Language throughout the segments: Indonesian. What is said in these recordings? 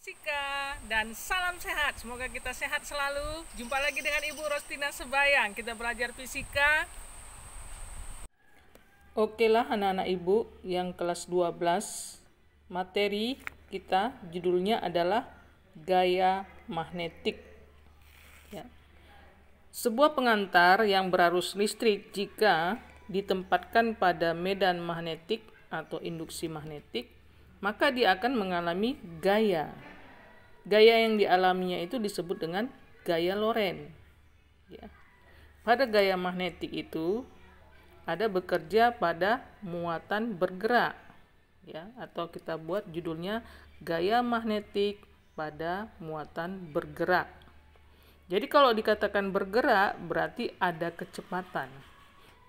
Fisika dan salam sehat. Semoga kita sehat selalu. Jumpa lagi dengan Ibu Rostina Sebayang. Kita belajar fisika. Oke lah anak-anak Ibu yang kelas 12. Materi kita judulnya adalah gaya magnetik. Ya. Sebuah pengantar yang berarus listrik jika ditempatkan pada medan magnetik atau induksi magnetik, maka dia akan mengalami gaya. Gaya yang dialaminya itu disebut dengan gaya Lorentz. Ya. Pada gaya magnetik itu ada bekerja pada muatan bergerak, ya, atau kita buat judulnya gaya magnetik pada muatan bergerak. Jadi kalau dikatakan bergerak berarti ada kecepatan.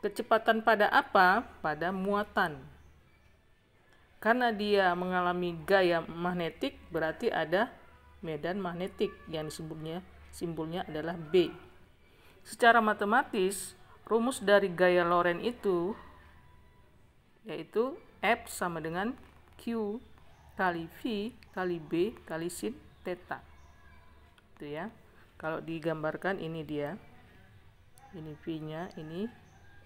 Kecepatan pada apa? Pada muatan. Karena dia mengalami gaya magnetik berarti ada medan magnetik yang disebutnya simbolnya adalah B. Secara matematis, rumus dari gaya Lorentz itu yaitu F sama dengan Q kali V kali B kali sin theta. Itu ya. Kalau digambarkan ini dia. Ini V-nya, ini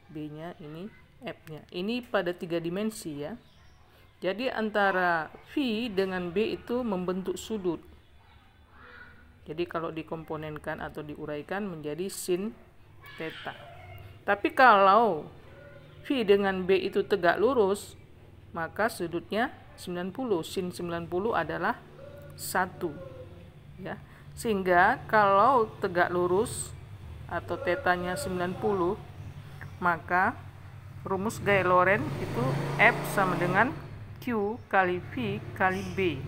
B-nya, ini F-nya. Ini pada 3 dimensi ya. Jadi antara V dengan B itu membentuk sudut. Jadi kalau dikomponenkan atau diuraikan menjadi sin theta. Tapi kalau V dengan B itu tegak lurus, maka sudutnya 90. Sin 90 adalah 1. Ya. Sehingga kalau tegak lurus atau tetanya 90, maka rumus gaya Lorentz itu F sama dengan Q kali V kali B.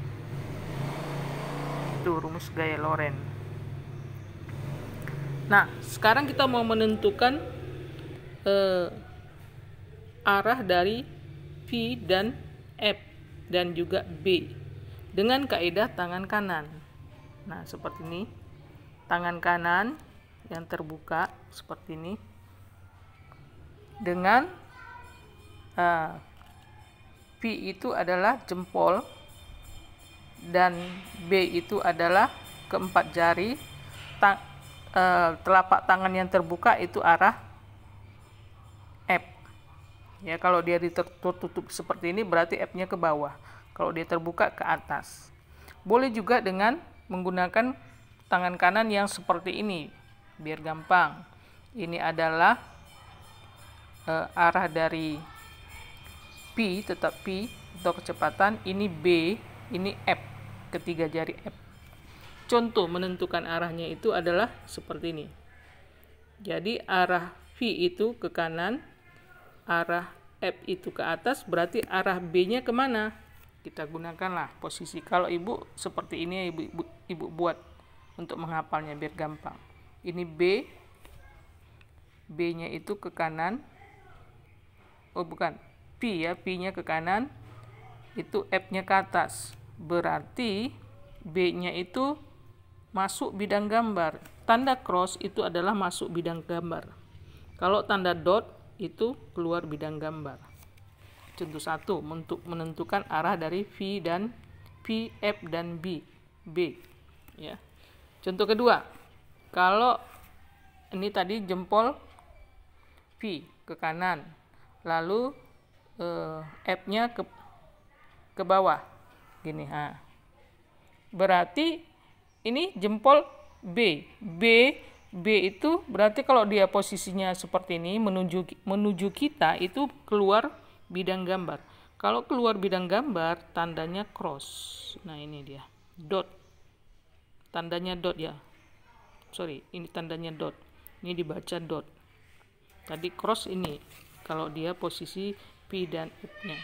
Itu rumus gaya Lorentz. Nah, sekarang kita mau menentukan arah dari V dan F dan juga B dengan kaidah tangan kanan. Nah, seperti ini. Tangan kanan yang terbuka seperti ini. Dengan V itu adalah jempol dan B itu adalah keempat jari. Telapak tangan yang terbuka itu arah F. Ya, kalau dia tertutup seperti ini berarti F-nya ke bawah. Kalau dia terbuka ke atas. Boleh juga dengan menggunakan tangan kanan yang seperti ini biar gampang. Ini adalah arah dari P, tetap P atau kecepatan. Ini B, ini F, ketiga jari F. Contoh menentukan arahnya itu adalah seperti ini. Jadi arah V itu ke kanan, arah F itu ke atas, berarti arah B-nya kemana? Kita gunakanlah posisi. Kalau ibu seperti ini ibu buat untuk menghafalnya biar gampang. Ini B, B-nya itu ke kanan. Oh bukan, P ya, P-nya ke kanan, itu F-nya ke atas. Berarti B-nya itu masuk bidang gambar. Tanda cross itu adalah masuk bidang gambar. Kalau tanda dot itu keluar bidang gambar. Contoh 1, untuk menentukan arah dari V dan P, F dan B. Ya. Contoh kedua, kalau ini tadi jempol V ke kanan, lalu F-nya ke bawah, gini. Berarti ini jempol B. B itu berarti kalau dia posisinya seperti ini menuju kita itu keluar bidang gambar. Kalau keluar bidang gambar tandanya cross. Nah, ini dia. Dot. Tandanya dot ya. Sorry, ini tandanya dot. Ini dibaca dot. Tadi cross ini kalau dia posisi P dan F-nya.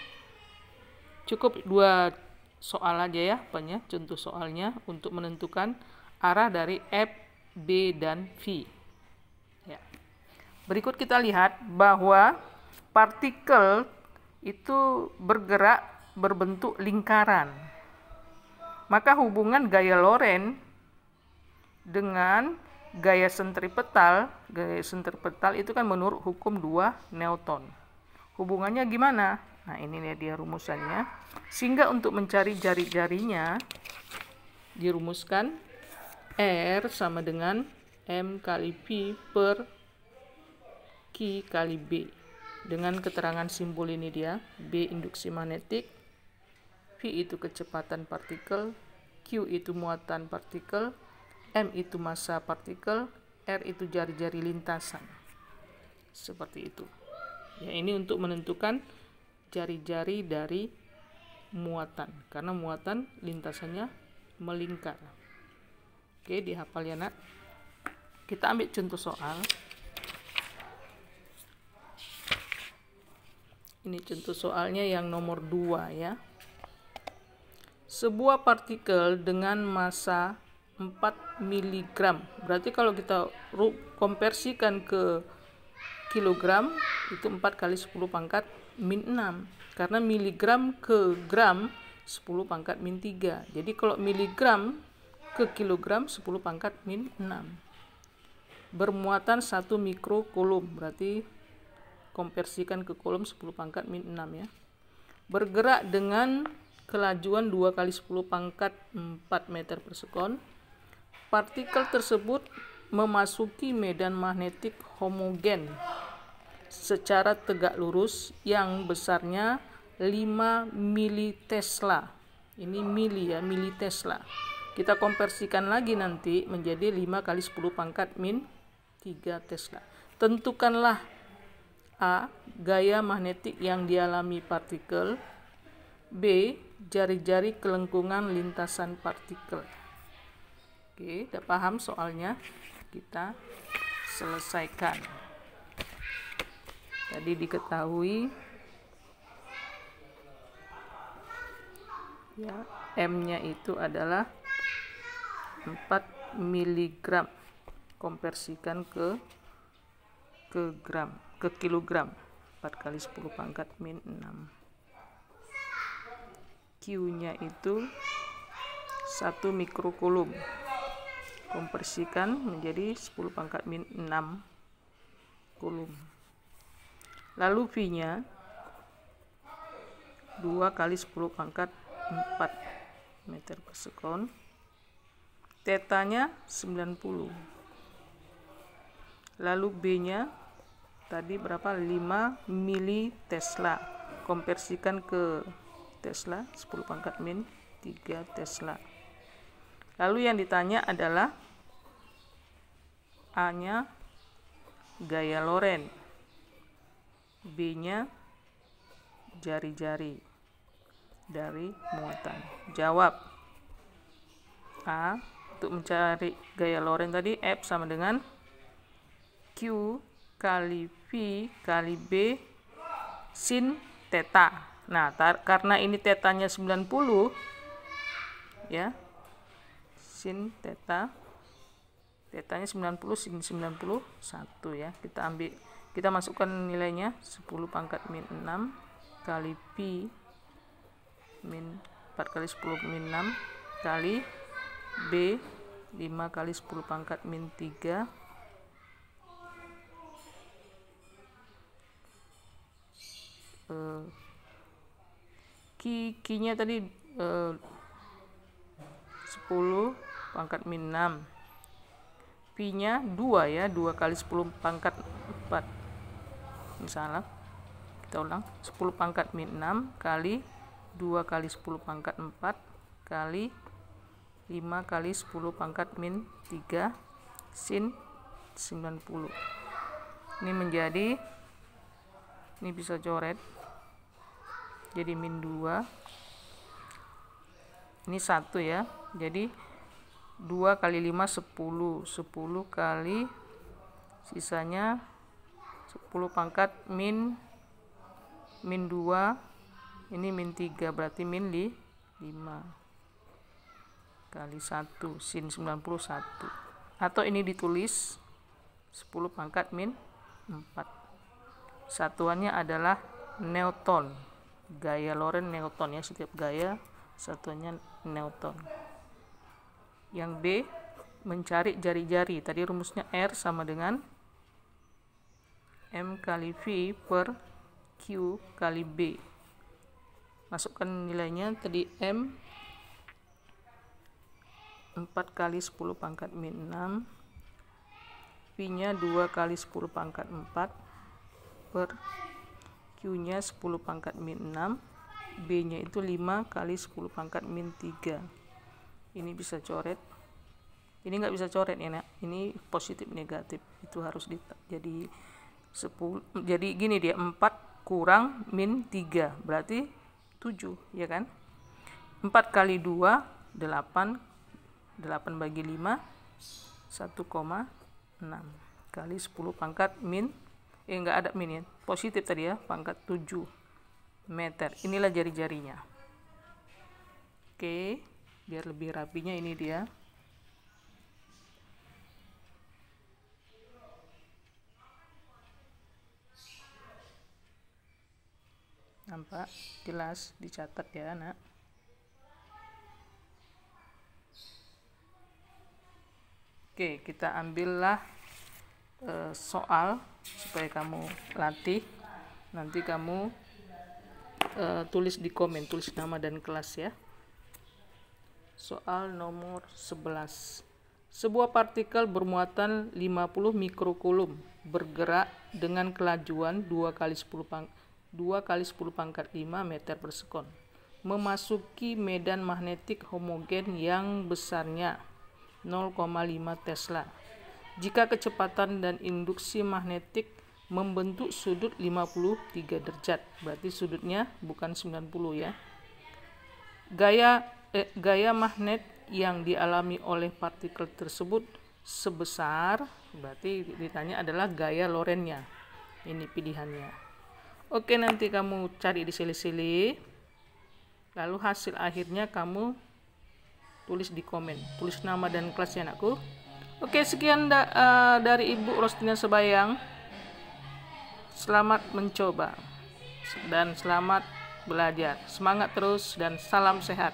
Cukup 2 soal aja ya, contoh soalnya untuk menentukan arah dari F, B, dan V. Ya. Berikut kita lihat bahwa partikel itu bergerak berbentuk lingkaran. Maka hubungan gaya Lorentz dengan gaya sentripetal itu kan menurut hukum 2 Newton. Hubungannya gimana? Nah, ini dia rumusannya. Sehingga untuk mencari jari-jarinya dirumuskan R sama dengan M kali V per Q kali B. Dengan keterangan simbol ini dia, B induksi magnetik, V itu kecepatan partikel, Q itu muatan partikel, M itu massa partikel, R itu jari-jari lintasan. Seperti itu. Ya, ini untuk menentukan jari-jari dari muatan, karena muatan lintasannya melingkar. Oke, dihafal ya nak. Kita ambil contoh soal. Ini contoh soalnya yang nomor 2 ya. Sebuah partikel dengan massa 4 mg. Berarti kalau kita konversikan ke kilogram itu 4 kali 10 pangkat min 6. Karena miligram ke gram 10 pangkat min 3. Jadi kalau miligram ke kilogram 10 pangkat min 6. Bermuatan 1 mikrokulum, berarti konversikan ke kulum 10 pangkat min 6 ya. Bergerak dengan kelajuan 2 kali 10 pangkat 4 meter per sekon. Partikel tersebut memasuki medan magnetik homogen secara tegak lurus yang besarnya 5 militesla. Ini mili ya, militesla. Kita konversikan lagi nanti menjadi 5 kali 10 pangkat min 3 tesla. Tentukanlah A. Gaya magnetik yang dialami partikel. B. Jari-jari kelengkungan lintasan partikel. Oke, udah paham soalnya? Kita selesaikan. Tadi diketahui ya, M-nya itu adalah 4 mg. Konversikan ke gram, ke kilogram. 4 kali 10 pangkat min 6. Q-nya itu 1 mikrokulum. Konversikan menjadi 10 pangkat min 6 kulum. Lalu V-nya 2 kali 10 pangkat 4 meter per sekon. Tetanya 90. Lalu B-nya tadi berapa? 5 militesla. Konversikan ke tesla 10 pangkat min 3 tesla. Lalu yang ditanya adalah A-nya gaya Lorentz, B-nya jari-jari dari muatan. Jawab. A. Untuk mencari gaya Lorentz tadi F sama dengan Q kali V kali B sin theta. Nah, karena ini tetanya 90 ya. Sin theta. Tetanya 90 sin 91 ya. Kita masukkan nilainya 10 pangkat min 6 kali V min 4 kali 10 min 6 kali B 5 kali 10 pangkat min 3 Q-nya tadi 10 pangkat min 6. V-nya 2 ya, 2 kali 10 pangkat 4. Ini salah. Kita ulang. 10 pangkat min 6 kali 2 kali 10 pangkat 4 kali 5 kali 10 pangkat min 3 sin 90. Ini menjadi, ini bisa coret. Jadi min 2. Ini 1 ya. Jadi 2 kali 5 10. 10 kali sisanya 10 pangkat min 2. Ini min 3 berarti min 5 kali 1 sin 91. Atau ini ditulis 10 pangkat min 4. Satuannya adalah Newton. Gaya Lorentz Newton ya, setiap gaya satuannya Newton. Yang B, mencari jari-jari. Tadi rumusnya R sama dengan M kali V per Q kali B. Masukkan nilainya tadi M 4 kali 10 pangkat min 6, Pi-nya 2 kali 10 pangkat 4 per Q-nya 10 pangkat min 6, B-nya itu 5 kali 10 pangkat min 3. Ini bisa coret. Ini nggak bisa coret ya, nak. Ini positif negatif. Itu harus jadi 10. Jadi gini dia, 4 kurang min 3 berarti 7, ya kan? 4 kali 2 8 bagi 5 1,6 kali 10 pangkat min enggak ada min ya, positif tadi ya, pangkat 7 meter. Inilah jari-jarinya. Oke, biar lebih rapinya ini dia. Nampak jelas, dicatat ya, nak. Oke, kita ambillah soal supaya kamu latih. Nanti kamu tulis di komen, tulis nama dan kelas ya. Soal nomor 11. Sebuah partikel bermuatan 50 mikrokulum bergerak dengan kelajuan 2 kali 10 pangkat 5 meter per sekon, memasuki medan magnetik homogen yang besarnya 0,5 Tesla. Jika kecepatan dan induksi magnetik membentuk sudut 53 derajat, berarti sudutnya bukan 90 ya. Gaya magnet yang dialami oleh partikel tersebut sebesar, berarti ditanya adalah gaya Lorentz-nya. Ini pilihannya. Oke, nanti kamu cari di sini, lalu hasil akhirnya kamu tulis di komen, tulis nama dan kelasnya, anakku. Oke, sekian dari Ibu Rostina Sebayang. Selamat mencoba dan selamat belajar. Semangat terus dan salam sehat.